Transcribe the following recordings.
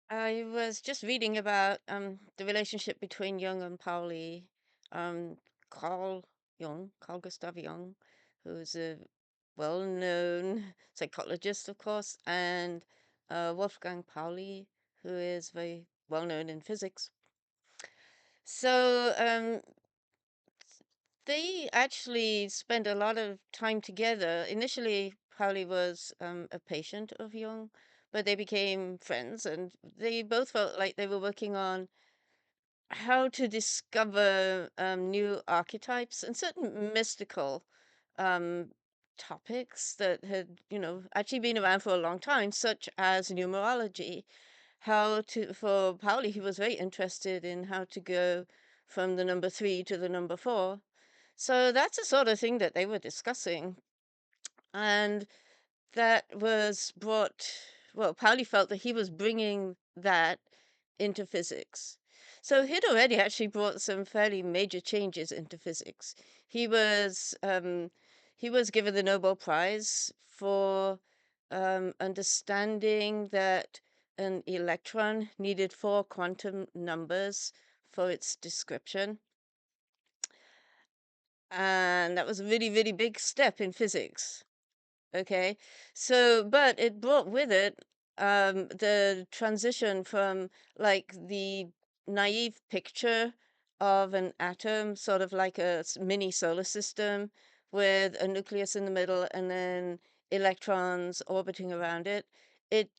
I was just reading about the relationship between Jung and Pauli. Carl Carl Gustav Jung, who's a well-known psychologist, of course, and Wolfgang Pauli, who is very well-known in physics. So they actually spent a lot of time together. Initially, Pauli was a patient of Jung, but they became friends, and they both felt like they were working on how to discover new archetypes and certain mystical um, topics that had, actually been around for a long time, such as numerology. For Pauli, he was very interested in how to go from the number 3 to the number 4. So that's the sort of thing that they were discussing. And that was brought, well, Pauli felt that he was bringing that into physics. So he'd already actually brought some fairly major changes into physics. He was um, he was given the Nobel Prize for understanding that an electron needed 4 quantum numbers for its description. And that was a really, really big step in physics. Okay. So, but it brought with it the transition from like the naive picture of an atom, sort of like a mini solar system with a nucleus in the middle and then electrons orbiting around it. It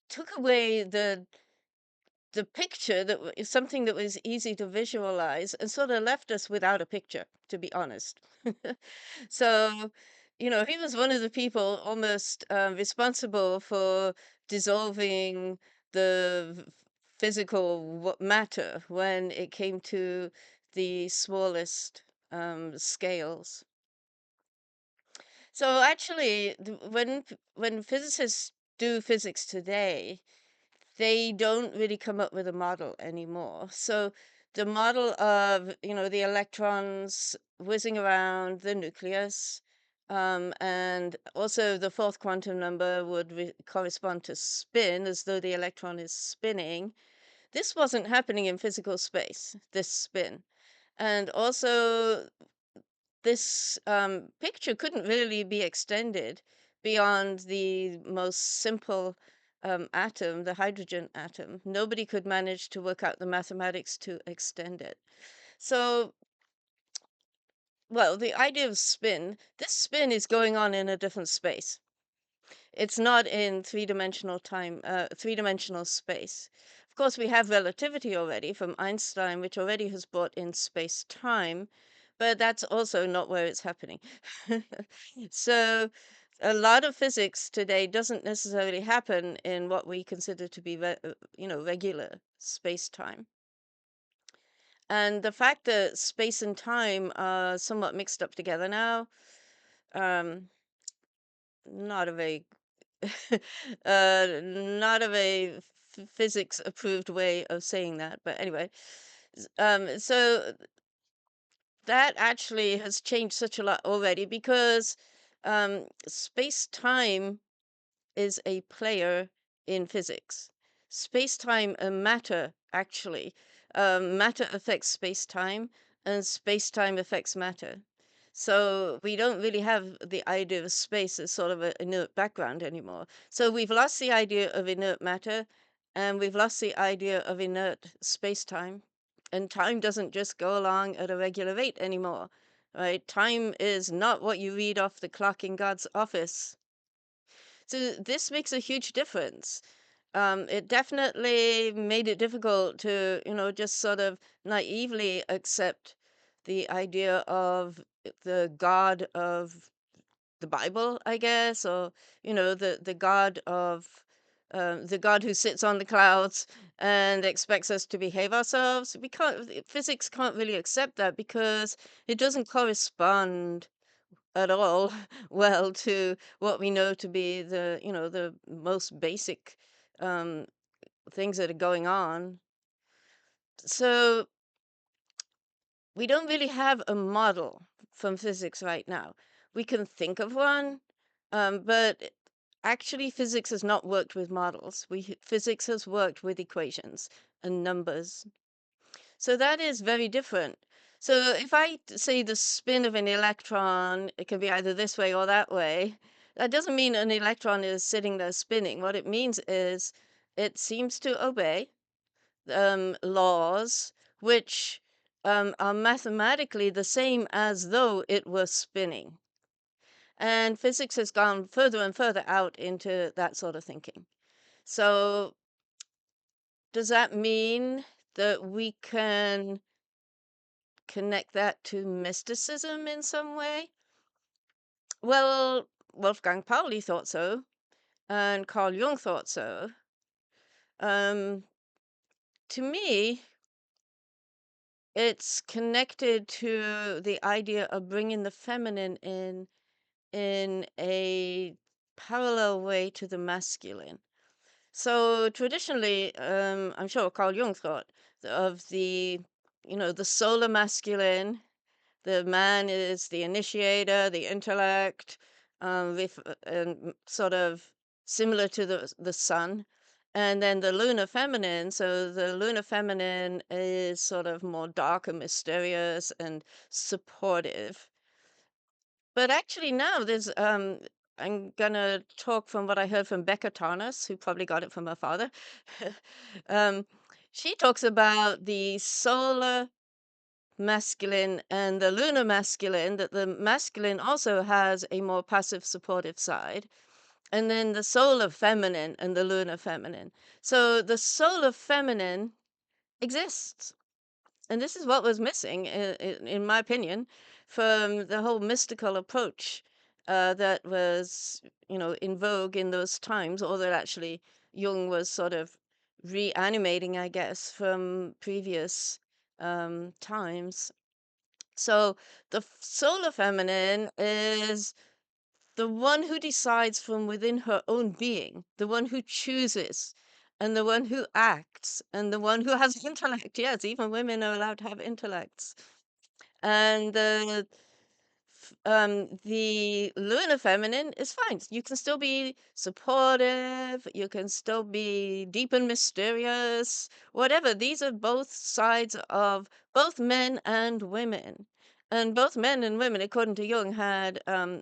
took away the picture that is something that was easy to visualize and sort of left us without a picture, to be honest. So, he was one of the people almost responsible for dissolving the physical matter when it came to the smallest scales. So actually, when physicists do physics today, they don't really come up with a model anymore. So the model of, the electrons whizzing around the nucleus, and also the 4th quantum number would correspond to spin, as though the electron is spinning. This wasn't happening in physical space, this spin. And also, this picture couldn't really be extended beyond the most simple atom, the hydrogen atom. Nobody could manage to work out the mathematics to extend it. So, well, the idea of spin, this spin is going on in a different space. It's not in three-dimensional space. Of course, we have relativity already from Einstein, which already has brought in space-time, but that's also not where it's happening. So, a lot of physics today doesn't necessarily happen in what we consider to be, regular space-time. And the fact that space and time are somewhat mixed up together now, um, not a very not of a physics approved way of saying that, but anyway, so that actually has changed such a lot already because space-time is a player in physics. Space-time and matter, actually. Matter affects space-time, and space-time affects matter. So we don't really have the idea of space as sort of an inert background anymore. So we've lost the idea of inert matter, and we've lost the idea of inert space-time. And time doesn't just go along at a regular rate anymore, right? Time is not what you read off the clock in God's office. So this makes a huge difference. It definitely made it difficult to, just sort of naively accept the idea of the God of the Bible, I guess, or, the God of the God who sits on the clouds and expects us to behave ourselves. We can't, physics can't really accept that because it doesn't correspond at all well to what we know to be the most basic um, things that are going on. So we don't really have a model from physics right now. We can think of one, but Actually, physics has not worked with models. Physics has worked with equations and numbers. So that is very different. So if say the spin of an electron, it can be either this way or that way. That doesn't mean an electron is sitting there spinning. What it means is it seems to obey laws which are mathematically the same as though it were spinning. And physics has gone further and further out into that sort of thinking. So does that mean that we can connect that to mysticism in some way? Well, Wolfgang Pauli thought so, and Carl Jung thought so. Um, to me, it's connected to the idea of bringing the feminine in a parallel way to the masculine. So traditionally, I'm sure Carl Jung thought of the solar masculine. The man is the initiator, the intellect, and sort of similar to the sun. And then the lunar feminine. So the lunar feminine is sort of more dark and mysterious and supportive. But actually now I'm gonna talk from what I heard from Becca Tarnas, who probably got it from her father. um, she talks about the solar masculine and the lunar masculine, that the masculine also has a more passive supportive side, and then the solar feminine and the lunar feminine. So the solar feminine exists. And this is what was missing, in my opinion, from the whole mystical approach that was, in vogue in those times, or that actually Jung was sort of reanimating, I guess, from previous times. So the solar feminine is the one who decides from within her own being, the one who chooses, and the one who acts, and the one who has intellect. Yes, even women are allowed to have intellects. And the lunar feminine is fine. You can still be supportive, you can still be deep and mysterious, whatever. These are both sides of both men and women. And both men and women, according to Jung, had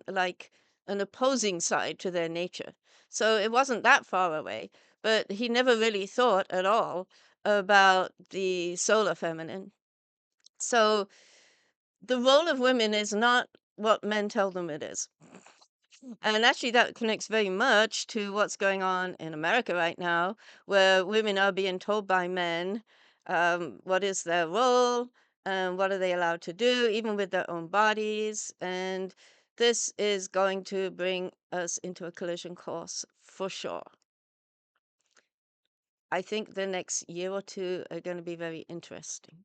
like an opposing side to their nature. So it wasn't that far away. But he never really thought at all about the solar feminine. So the role of women is not what men tell them it is. And actually, that connects very much to what's going on in America right now, where women are being told by men what is their role and what are they allowed to do, even with their own bodies. And this is going to bring us into a collision course for sure. I think the next year or two are going to be very interesting.